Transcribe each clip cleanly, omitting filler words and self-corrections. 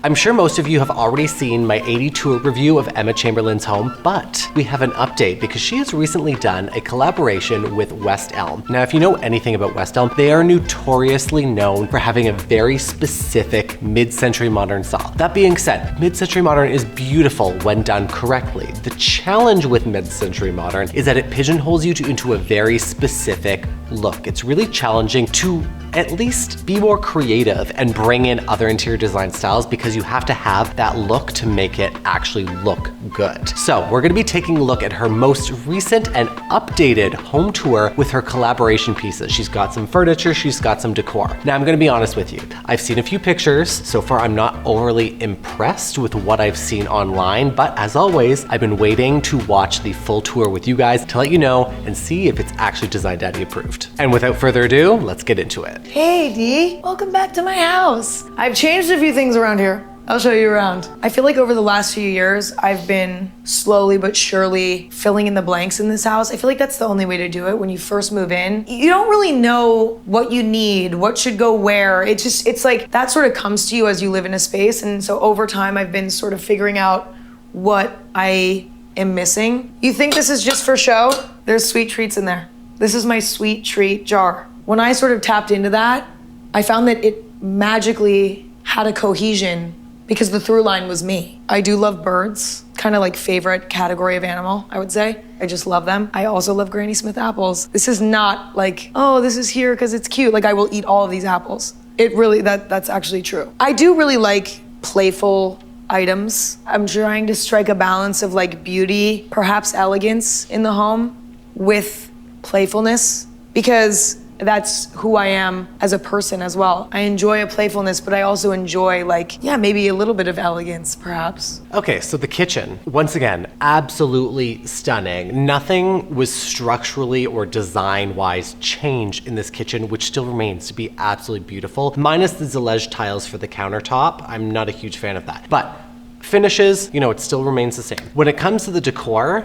I'm sure most of you have already seen my 80 tour review of Emma Chamberlain's home, but we have an update because she has recently done a collaboration with West Elm. Now, if you know anything about West Elm, they are notoriously known for having a very specific mid-century modern style. That being said, mid-century modern is beautiful when done correctly. The challenge with mid-century modern is that it pigeonholes you into a very specific look. It's really challenging to at least be more creative and bring in other interior design styles because you have to have that look to make it actually look good. So we're gonna be taking a look at her most recent and updated home tour with her collaboration pieces. She's got some furniture, she's got some decor. Now I'm gonna be honest with you. I've seen a few pictures. So far I'm not overly impressed with what I've seen online, but as always, I've been waiting to watch the full tour with you guys to let you know and see if it's actually Design Daddy approved. And without further ado, let's get into it. Hey Dee, welcome back to my house. I've changed a few things around here. I'll show you around. I feel like over the last few years, I've been slowly but surely filling in the blanks in this house. I feel like that's the only way to do it. When you first move in, you don't really know what you need, what should go where. It's like that sort of comes to you as you live in a space. And so over time, I've been sort of figuring out what I am missing. You think this is just for show? There's sweet treats in there. This is my sweet treat jar. When I sort of tapped into that, I found that it magically had a cohesion because the through line was me. I do love birds, kind of like favorite category of animal, I would say. I just love them. I also love Granny Smith apples. This is not like, oh, this is here because it's cute. Like I will eat all of these apples. It really, that's actually true. I do really like playful items. I'm trying to strike a balance of like beauty, perhaps elegance in the home with playfulness because that's who I am as a person as well. I enjoy a playfulness, but I also enjoy like, yeah, maybe a little bit of elegance perhaps. Okay, so the kitchen, once again, absolutely stunning. Nothing was structurally or design-wise changed in this kitchen, which still remains to be absolutely beautiful. Minus the Zalej tiles for the countertop. I'm not a huge fan of that. But finishes, you know, it still remains the same. When it comes to the decor,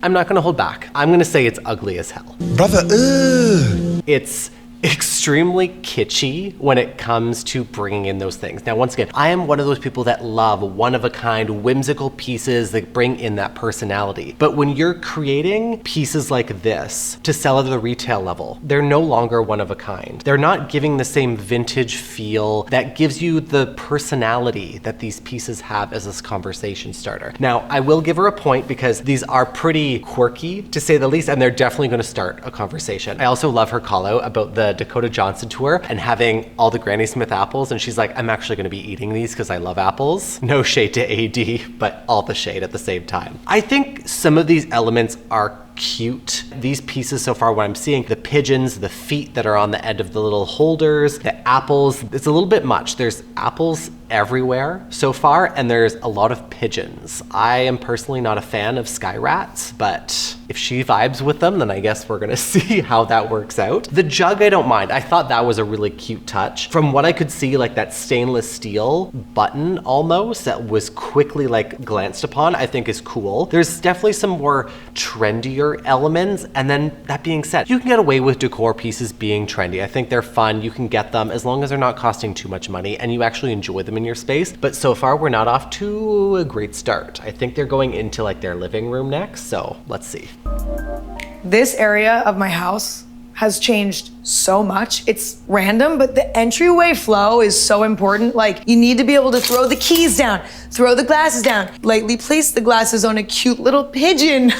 I'm not gonna hold back. I'm gonna say it's ugly as hell. Brother, It's extremely kitschy when it comes to bringing in those things. Now, once again, I am one of those people that love one-of-a-kind, whimsical pieces that bring in that personality. But when you're creating pieces like this to sell at the retail level, they're no longer one-of-a-kind. They're not giving the same vintage feel that gives you the personality that these pieces have as this conversation starter. Now, I will give her a point because these are pretty quirky, to say the least, and they're definitely gonna start a conversation. I also love her call out about the Dakota Johnson tour and having all the Granny Smith apples, and she's like, I'm actually gonna be eating these because I love apples. No shade to AD, but all the shade at the same time. I think some of these elements are cute. These pieces so far, what I'm seeing, the pigeons, the feet that are on the end of the little holders, the apples, it's a little bit much. There's apples everywhere so far, and there's a lot of pigeons. I am personally not a fan of sky rats, but if she vibes with them, then I guess we're gonna see how that works out. The jug, I don't mind. I thought that was a really cute touch. From what I could see, like that stainless steel button almost that was quickly like glanced upon, I think is cool. There's definitely some more trendier elements, and then that being said, you can get away with decor pieces being trendy. I think they're fun. You can get them as long as they're not costing too much money and you actually enjoy them in your space. But so far, we're not off to a great start. I think they're going into like their living room next, so let's see. This area of my house has changed so much. It's random, but the entryway flow is so important. Like you need to be able to throw the keys down, throw the glasses down, lightly place the glasses on a cute little pigeon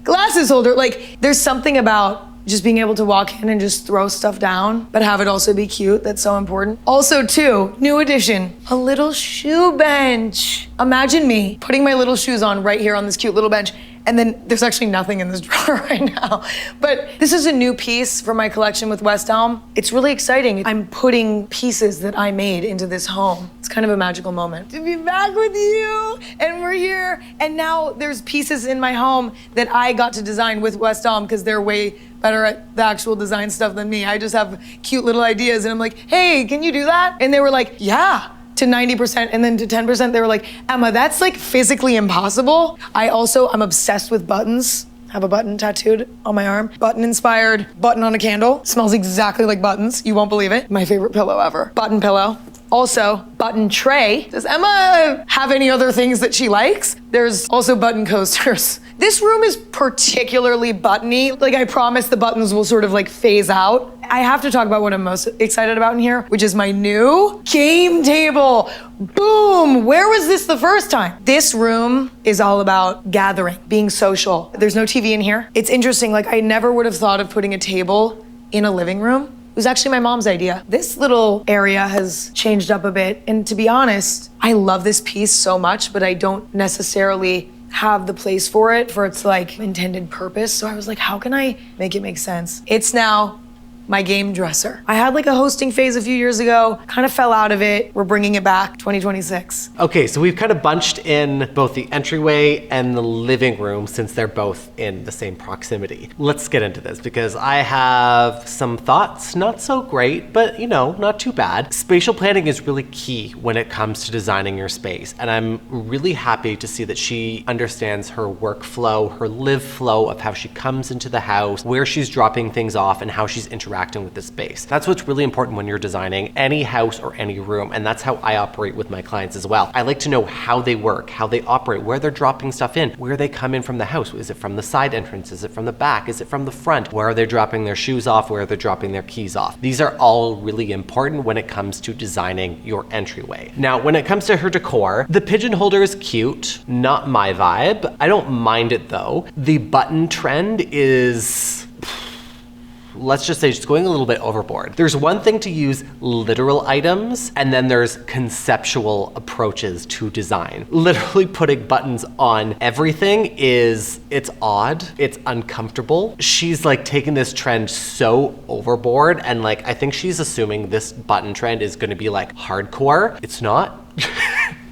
glasses holder. Like there's something about just being able to walk in and just throw stuff down, but have it also be cute. That's so important. Also too, new addition, a little shoe bench. Imagine me putting my little shoes on right here on this cute little bench, and then there's actually nothing in this drawer right now. But this is a new piece for my collection with West Elm. It's really exciting. I'm putting pieces that I made into this home. It's kind of a magical moment to be back with you, and we're here. And now there's pieces in my home that I got to design with West Elm because they're way better at the actual design stuff than me. I just have cute little ideas and I'm like, hey, can you do that? And they were like, yeah. To 90%, and then to 10%, they were like, Emma, that's like physically impossible. I'm obsessed with buttons. I have a button tattooed on my arm. Button inspired, button on a candle. Smells exactly like buttons. You won't believe it. My favorite pillow ever. Button pillow. Also, button tray. Does Emma have any other things that she likes? There's also button coasters. This room is particularly buttony. Like, I promise the buttons will sort of like phase out. I have to talk about what I'm most excited about in here, which is my new game table. Boom! Where was this the first time? This room is all about gathering, being social. There's no TV in here. It's interesting, like I never would have thought of putting a table in a living room. It was actually my mom's idea. This little area has changed up a bit, and to be honest, I love this piece so much, but I don't necessarily have the place for its like intended purpose. So I was like, how can I make it make sense? It's now my game dresser. I had like a hosting phase a few years ago, kind of fell out of it. We're bringing it back 2026. Okay, so we've kind of bunched in both the entryway and the living room since they're both in the same proximity. Let's get into this because I have some thoughts, not so great, but not too bad. Spatial planning is really key when it comes to designing your space. And I'm really happy to see that she understands her workflow, her live flow of how she comes into the house, where she's dropping things off, and how she's interacting with the space. That's what's really important when you're designing any house or any room, and that's how I operate with my clients as well. I like to know how they work, how they operate, where they're dropping stuff in, where they come in from the house. Is it from the side entrance? Is it from the back? Is it from the front? Where are they dropping their shoes off? Where are they dropping their keys off? These are all really important when it comes to designing your entryway. Now, when it comes to her decor, the pigeon holder is cute, not my vibe. I don't mind it though. The button trend is, let's just say, just going a little bit overboard. There's one thing to use literal items, and then there's conceptual approaches to design. Literally putting buttons on everything it's odd, it's uncomfortable. She's like taking this trend so overboard, and like I think she's assuming this button trend is gonna be like hardcore. It's not.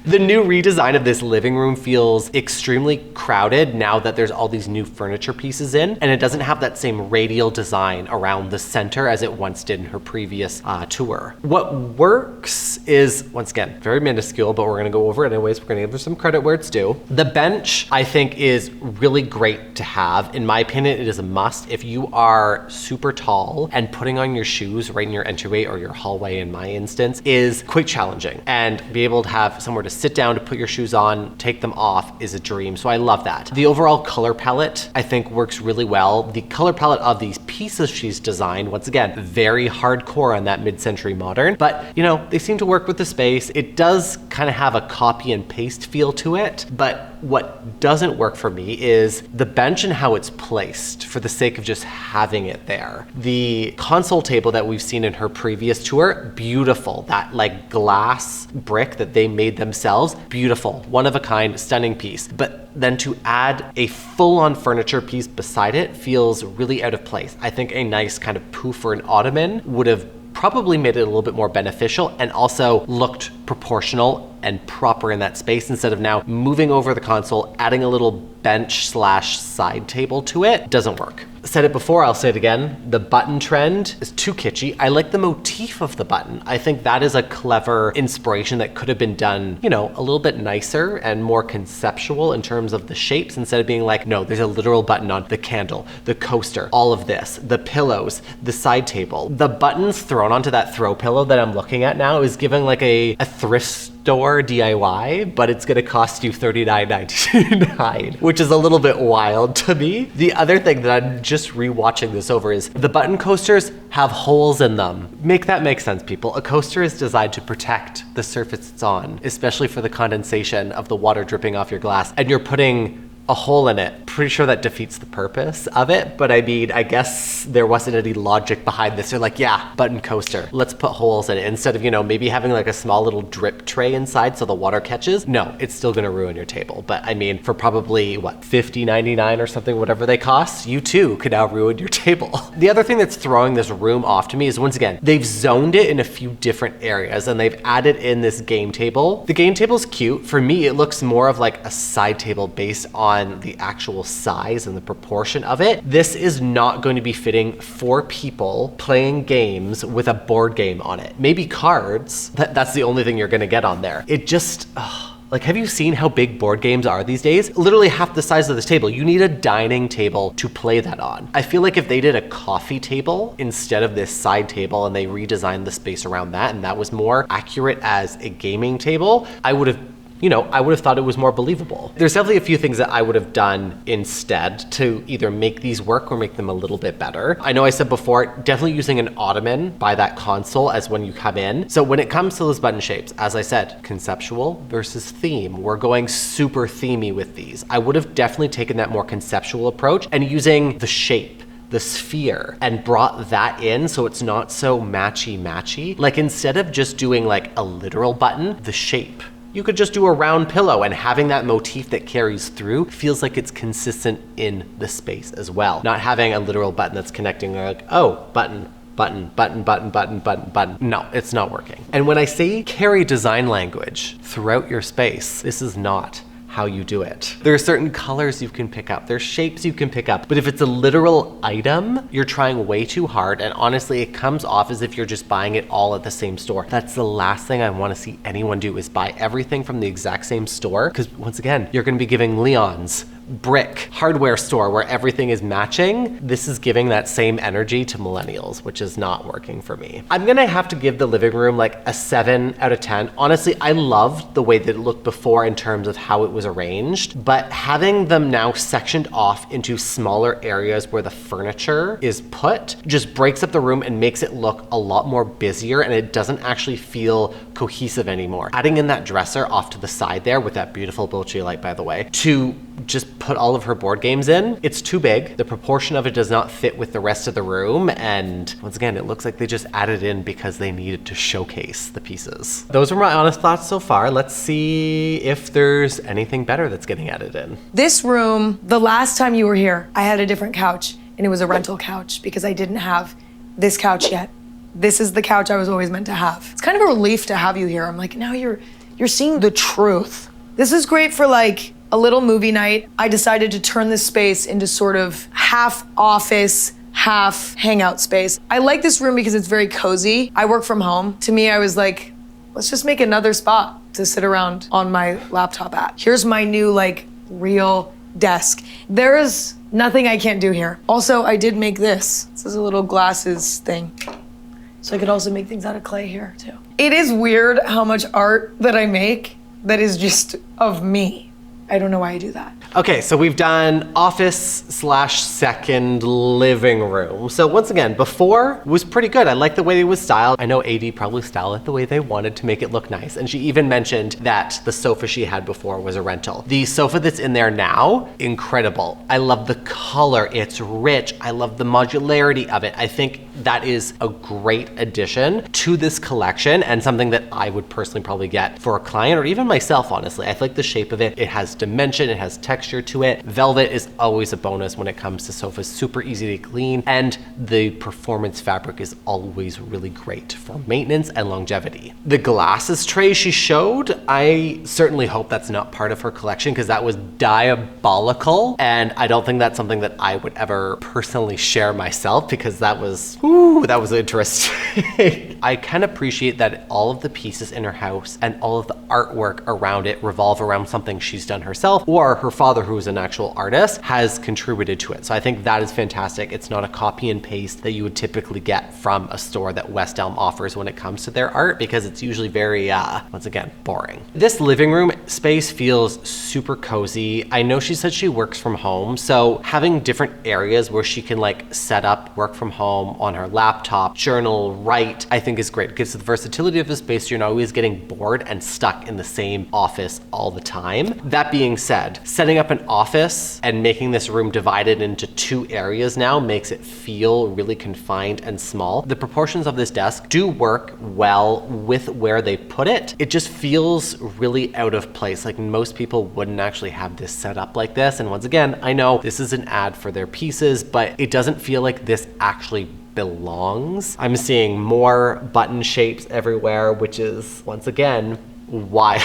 The new redesign of this living room feels extremely crowded now that there's all these new furniture pieces in, and it doesn't have that same radial design around the center as it once did in her previous tour. What works is, once again, very minuscule, but we're gonna go over it anyways. We're gonna give her some credit where it's due. The bench, I think, is really great to have. In my opinion, it is a must. If you are super tall and putting on your shoes right in your entryway or your hallway, in my instance, is quite challenging. And be able to have somewhere to sit down to put your shoes on, take them off is a dream. So I love that. The overall color palette, I think, works really well. The color palette of these pieces she's designed, once again, very hardcore on that mid-century modern, but they seem to work with the space. It does kind of have a copy and paste feel to it, but what doesn't work for me is the bench and how it's placed for the sake of just having it there. The console table that we've seen in her previous tour, beautiful. That like glass brick that they made themselves, beautiful, one of a kind, stunning piece. But then to add a full-on furniture piece beside it feels really out of place. I think a nice kind of poof or an ottoman would have probably made it a little bit more beneficial and also looked proportional and proper in that space instead of now moving over the console, adding a little bench slash side table to it. Doesn't work. Said it before, I'll say it again. The button trend is too kitschy. I like the motif of the button. I think that is a clever inspiration that could have been done, a little bit nicer and more conceptual in terms of the shapes instead of being like, no, there's a literal button on the candle, the coaster, all of this, the pillows, the side table. The buttons thrown onto that throw pillow that I'm looking at now is giving like a thrift store DIY, but it's gonna cost you $39.99, which is a little bit wild to me. The other thing that I'm just rewatching this over is the button coasters have holes in them. Make that make sense, people. A coaster is designed to protect the surface it's on, especially for the condensation of the water dripping off your glass, and you're putting a hole in it. Pretty sure that defeats the purpose of it, but I mean, I guess there wasn't any logic behind this. They're like, yeah, button coaster, let's put holes in it instead of, maybe having like a small little drip tray inside so the water catches. No, it's still gonna ruin your table. But I mean, for probably what, $50.99 or something, whatever they cost, you too could now ruin your table. The other thing that's throwing this room off to me is, once again, they've zoned it in a few different areas and they've added in this game table. The game table's cute. For me, it looks more of like a side table based on the actual size and the proportion of it. This is not going to be fitting for people playing games with a board game on it. Maybe cards, that's the only thing you're gonna get on there. It just, Like, have you seen how big board games are these days? Literally half the size of this table. You need a dining table to play that on. I feel like if they did a coffee table instead of this side table and they redesigned the space around that and that was more accurate as a gaming table, I would have thought it was more believable. There's definitely a few things that I would have done instead to either make these work or make them a little bit better. I know I said before, definitely using an ottoman by that console as when you come in. So when it comes to those button shapes, as I said, conceptual versus theme. We're going super themey with these. I would have definitely taken that more conceptual approach and using the shape, the sphere, and brought that in so it's not so matchy. Like instead of just doing like a literal button, the shape. You could just do a round pillow, and having that motif that carries through feels like it's consistent in the space as well. Not having a literal button that's connecting like, oh, button. No, it's not working. And when I say carry design language throughout your space, this is not how you do it. There are certain colors you can pick up, there's shapes you can pick up, but if it's a literal item, you're trying way too hard, and honestly, it comes off as if you're just buying it all at the same store. That's the last thing I want to see anyone do, is buy everything from the exact same store, because once again, you're going to be giving Leon's brick hardware store where everything is matching. This is giving that same energy to millennials, which is not working for me. I'm gonna have to give the living room like a 7 out of 10. Honestly, I loved the way that it looked before in terms of how it was arranged, but having them now sectioned off into smaller areas where the furniture is put just breaks up the room and makes it look a lot more busier, and it doesn't actually feel cohesive anymore. Adding in that dresser off to the side there with that beautiful Bolche light, by the way, to just put all of her board games in, it's too big. The proportion of it does not fit with the rest of the room, and once again, it looks like they just added in because they needed to showcase the pieces. Those are my honest thoughts so far. Let's see if there's anything better that's getting added in. This room, the last time you were here, I had a different couch, and it was a rental couch because I didn't have this couch yet. This is the couch I was always meant to have. It's kind of a relief to have you here. I'm like, now you're seeing the truth. This is great for like a little movie night. I decided to turn this space into sort of half office, half hangout space. I like this room because it's very cozy. I work from home. To me, I was like, let's just make another spot to sit around on my laptop at. Here's my new like real desk. There is nothing I can't do here. Also, I did make this. This is a little glasses thing. So I could also make things out of clay here too. It is weird how much art that I make that is just of me. I don't know why I do that. Okay, so we've done office/second living room. So once again, before was pretty good. I like the way it was styled. I know AD probably styled it the way they wanted to make it look nice. And she even mentioned that the sofa she had before was a rental. The sofa that's in there now, incredible. I love the color, it's rich. I love the modularity of it. I think that is a great addition to this collection and something that I would personally probably get for a client or even myself, honestly. I like the shape of it. It has dimension, it has texture to it. Velvet is always a bonus when it comes to sofas, super easy to clean, and the performance fabric is always really great for maintenance and longevity. The glasses tray she showed, I certainly hope that's not part of her collection because that was diabolical, and I don't think that's something that I would ever personally share myself because that was interesting. I can appreciate that all of the pieces in her house and all of the artwork around it revolve around something she's done herself, or her father, who is an actual artist, has contributed to it. So I think that is fantastic. It's not a copy and paste that you would typically get from a store that West Elm offers when it comes to their art, because it's usually very, once again, boring. This living room space feels super cozy. I know she said she works from home, so having different areas where she can like set up, work from home on her laptop, journal, write, I think is great. It gives the versatility of the space. So you're not always getting bored and stuck in the same office all the time. That being said, setting up an office and making this room divided into 2 areas now makes it feel really confined and small. The proportions of this desk do work well with where they put it. It just feels really out of place. Like most people wouldn't actually have this set up like this. And once again, I know this is an ad for their pieces, but it doesn't feel like this actually belongs. I'm seeing more button shapes everywhere, which is once again wild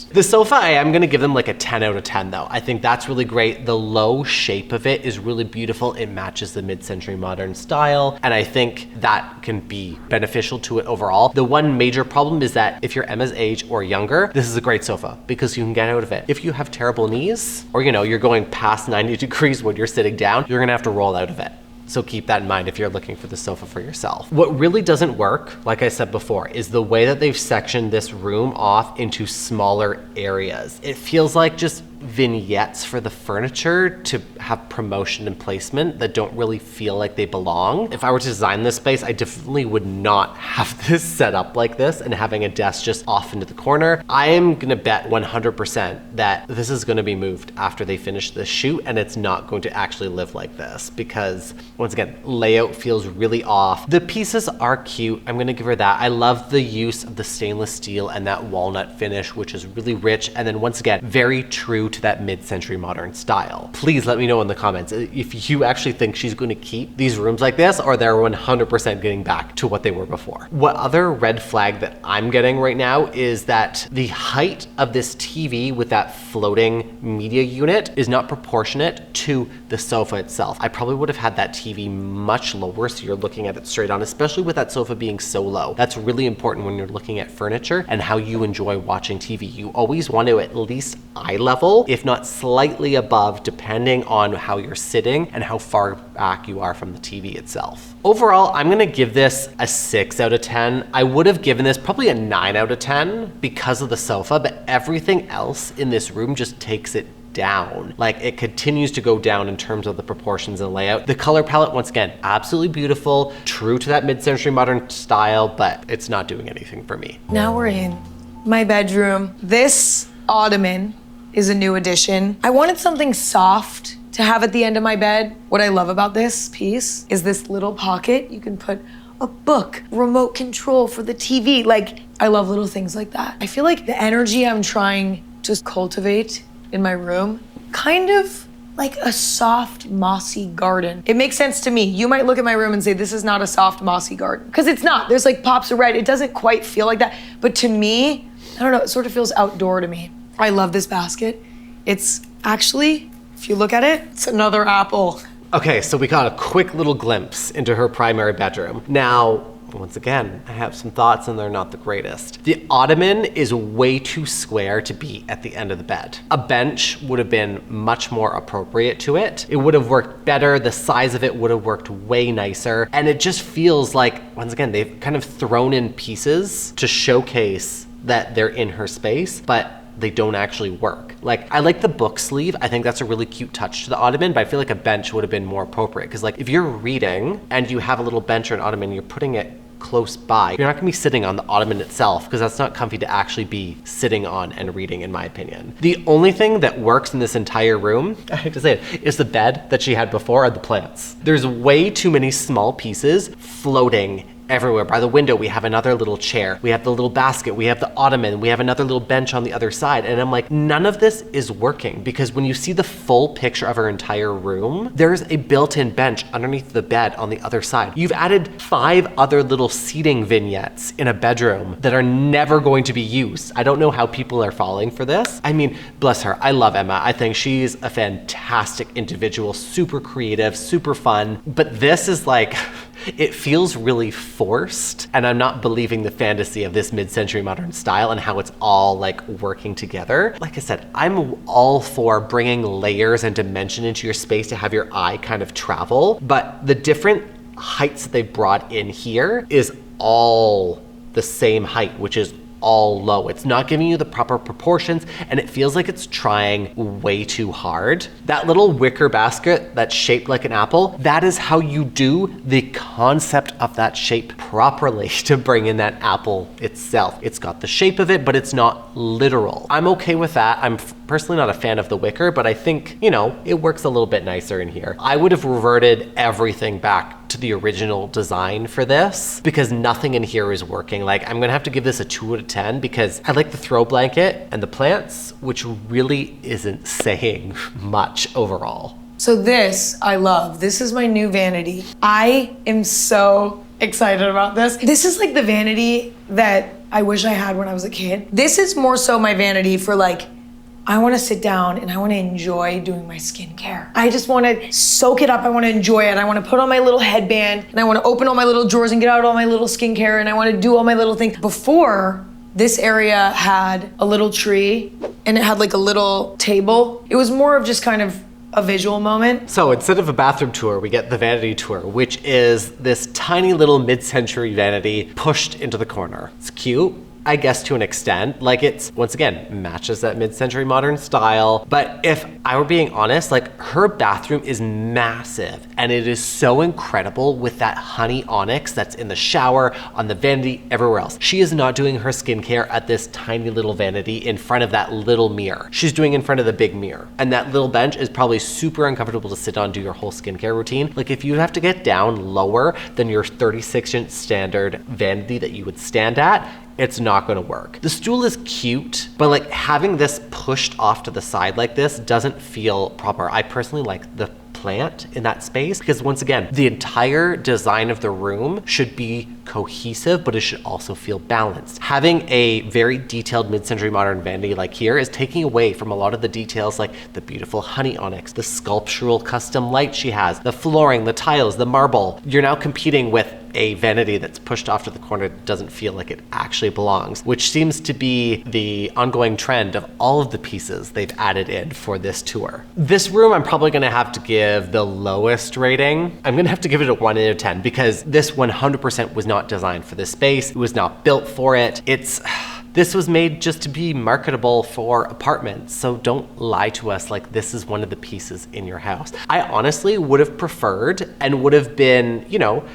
The sofa, I am gonna give them like a 10 out of 10 though. I think that's really great. The low shape of it is really beautiful. It matches the mid-century modern style, and I think that can be beneficial to it overall. The one major problem is that if you're Emma's age or younger, this is a great sofa because you can get out of it. If you have terrible knees, or you're going past 90 degrees when you're sitting down, you're gonna have to roll out of it. So keep that in mind if you're looking for the sofa for yourself. What really doesn't work, like I said before, is the way that they've sectioned this room off into smaller areas. It feels like just vignettes for the furniture to have promotion and placement that don't really feel like they belong. If I were to design this space, I definitely would not have this set up like this and having a desk just off into the corner. I am gonna bet 100% that this is gonna be moved after they finish this shoot, and it's not going to actually live like this because, once again, layout feels really off. The pieces are cute, I'm gonna give her that. I love the use of the stainless steel and that walnut finish, which is really rich, and then once again, very true to that mid-century modern style. Please let me know in the comments if you actually think she's going to keep these rooms like this, or they're 100% getting back to what they were before. What other red flag that I'm getting right now is that the height of this TV with that floating media unit is not proportionate to the sofa itself. I probably would have had that TV much lower so you're looking at it straight on, especially with that sofa being so low. That's really important when you're looking at furniture and how you enjoy watching TV. You always want to at least eye level, if not slightly above, depending on how you're sitting and how far back you are from the TV itself. Overall, I'm gonna give this a 6 out of 10. I would have given this probably a 9 out of 10 because of the sofa, but everything else in this room just takes it down. Like, it continues to go down in terms of the proportions and layout. The color palette, once again, absolutely beautiful, true to that mid-century modern style, but it's not doing anything for me. Now we're in my bedroom. This ottoman is a new addition. I wanted something soft to have at the end of my bed. What I love about this piece is this little pocket. You can put a book, remote control for the TV. Like, I love little things like that. I feel like the energy I'm trying to cultivate in my room, kind of like a soft, mossy garden. It makes sense to me. You might look at my room and say, this is not a soft, mossy garden. Because it's not. There's like pops of red. It doesn't quite feel like that. But to me, I don't know, it sort of feels outdoor to me. I love this basket. It's actually, if you look at it, it's another apple. Okay, so we got a quick little glimpse into her primary bedroom. Now, once again, I have some thoughts and they're not the greatest. The ottoman is way too square to be at the end of the bed. A bench would have been much more appropriate to it. It would have worked better. The size of it would have worked way nicer. And it just feels like, once again, they've kind of thrown in pieces to showcase that they're in her space, but they don't actually work. Like, I like the book sleeve. I think that's a really cute touch to the ottoman, but I feel like a bench would have been more appropriate. Because like, if you're reading and you have a little bench or an ottoman, you're putting it close by, you're not gonna be sitting on the ottoman itself because that's not comfy to actually be sitting on and reading, in my opinion. The only thing that works in this entire room, I hate to say it, is the bed that she had before and the plants. There's way too many small pieces floating everywhere. By the window, we have another little chair. We have the little basket. We have the ottoman. We have another little bench on the other side. And I'm like, none of this is working because when you see the full picture of her entire room, there's a built-in bench underneath the bed on the other side. You've added 5 other little seating vignettes in a bedroom that are never going to be used. I don't know how people are falling for this. I mean, bless her. I love Emma. I think she's a fantastic individual, super creative, super fun. But this is like, it feels really forced, and I'm not believing the fantasy of this mid-century modern style and how it's all like working together. Like I said, I'm all for bringing layers and dimension into your space to have your eye kind of travel, but the different heights that they brought in here is all the same height, which is all low. It's not giving you the proper proportions, and it feels like it's trying way too hard. That little wicker basket that's shaped like an apple, that is how you do the concept of that shape properly to bring in that apple itself. It's got the shape of it, but it's not literal. I'm okay with that. I'm personally not a fan of the wicker, but I think, you know, it works a little bit nicer in here. I would have reverted everything back to the original design for this because nothing in here is working. Like, I'm gonna have to give this a 2 out of 10 because I like the throw blanket and the plants, which really isn't saying much overall. So this, I love. This is my new vanity. I am so excited about this. This is like the vanity that I wish I had when I was a kid. This is more so my vanity for like, I wanna sit down and I wanna enjoy doing my skincare. I just wanna soak it up, I wanna enjoy it. I wanna put on my little headband and I wanna open all my little drawers and get out all my little skincare and I wanna do all my little things. Before, this area had a little tree and it had like a little table. It was more of just kind of a visual moment. So instead of a bathroom tour, we get the vanity tour, which is this tiny little mid-century vanity pushed into the corner. It's cute, I guess, to an extent. Like, it's, once again, matches that mid-century modern style. But if I were being honest, like, her bathroom is massive and it is so incredible with that honey onyx that's in the shower, on the vanity, everywhere else. She is not doing her skincare at this tiny little vanity in front of that little mirror. She's doing in front of the big mirror. And that little bench is probably super uncomfortable to sit on, do your whole skincare routine. Like, if you have to get down lower than your 36-inch standard vanity that you would stand at, it's not gonna work. The stool is cute, but like having this pushed off to the side like this doesn't feel proper. I personally like the plant in that space because, once again, the entire design of the room should be cohesive, but it should also feel balanced. Having a very detailed mid-century modern vanity like here is taking away from a lot of the details, like the beautiful honey onyx, the sculptural custom light she has, the flooring, the tiles, the marble. You're now competing with a vanity that's pushed off to the corner that doesn't feel like it actually belongs, which seems to be the ongoing trend of all of the pieces they've added in for this tour. This room, I'm probably gonna have to give the lowest rating. I'm gonna have to give it a 1 out of 10 because this 100% was not designed for this space. It was not built for it. This was made just to be marketable for apartments, so don't lie to us like this is one of the pieces in your house. I honestly would have preferred and would have been,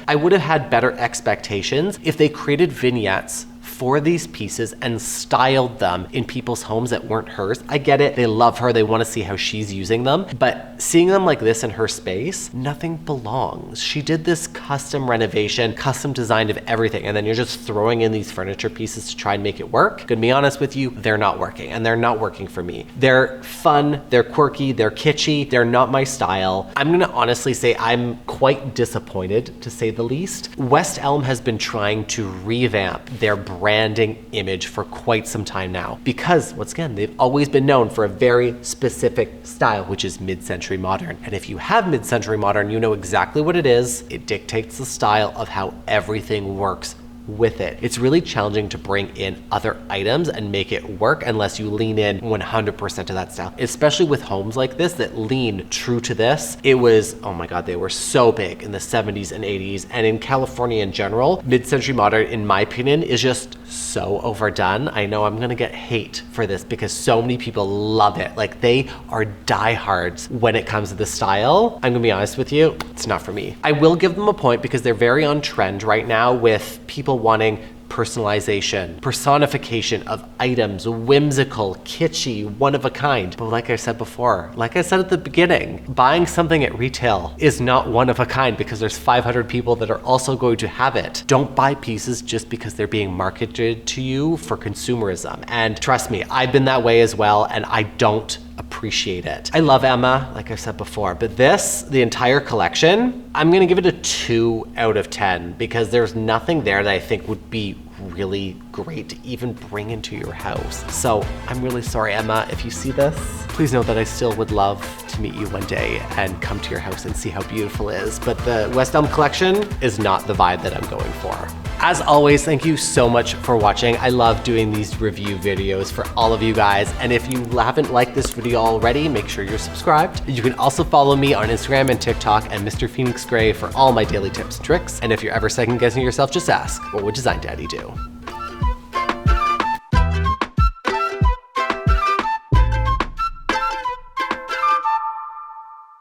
I would have had better expectations if they created vignettes for these pieces and styled them in people's homes that weren't hers. I get it, they love her, they want to see how she's using them, but seeing them like this in her space, nothing belongs. She did this custom renovation, custom design of everything, and then you're just throwing in these furniture pieces to try and make it work. Gonna be honest with you, they're not working, and they're not working for me. They're fun, they're quirky, they're kitschy, they're not my style. I'm gonna honestly say I'm quite disappointed, to say the least. West Elm has been trying to revamp their branding image for quite some time now because, once again, they've always been known for a very specific style, which is mid-century modern. And if you have mid-century modern, you know exactly what it is. It dictates the style of how everything works with it. It's really challenging to bring in other items and make it work unless you lean in 100% to that style, especially with homes like this that lean true to this. It was, oh my God, they were so big in the 70s and 80s, and in California in general, mid-century modern, in my opinion, is just so overdone. I know I'm gonna get hate for this because so many people love it. Like, they are diehards when it comes to the style. I'm gonna be honest with you, it's not for me. I will give them a point because they're very on trend right now with people wanting personalization, personification of items, whimsical, kitschy, one of a kind. But like I said before, like I said at the beginning, buying something at retail is not one of a kind because there's 500 people that are also going to have it. Don't buy pieces just because they're being marketed to you for consumerism. And trust me, I've been that way as well, and I don't appreciate it. I love Emma, like I said before, but this, the entire collection, I'm gonna give it a 2 out of 10 because there's nothing there that I think would be really great to even bring into your house. So I'm really sorry, Emma, if you see this. Please know that I still would love to meet you one day and come to your house and see how beautiful it is. But the West Elm collection is not the vibe that I'm going for. As always, thank you so much for watching. I love doing these review videos for all of you guys. And if you haven't liked this video already, make sure you're subscribed. You can also follow me on Instagram and TikTok at Mr. Phoenix Gray for all my daily tips and tricks. And if you're ever second guessing yourself, just ask, what would Design Daddy do?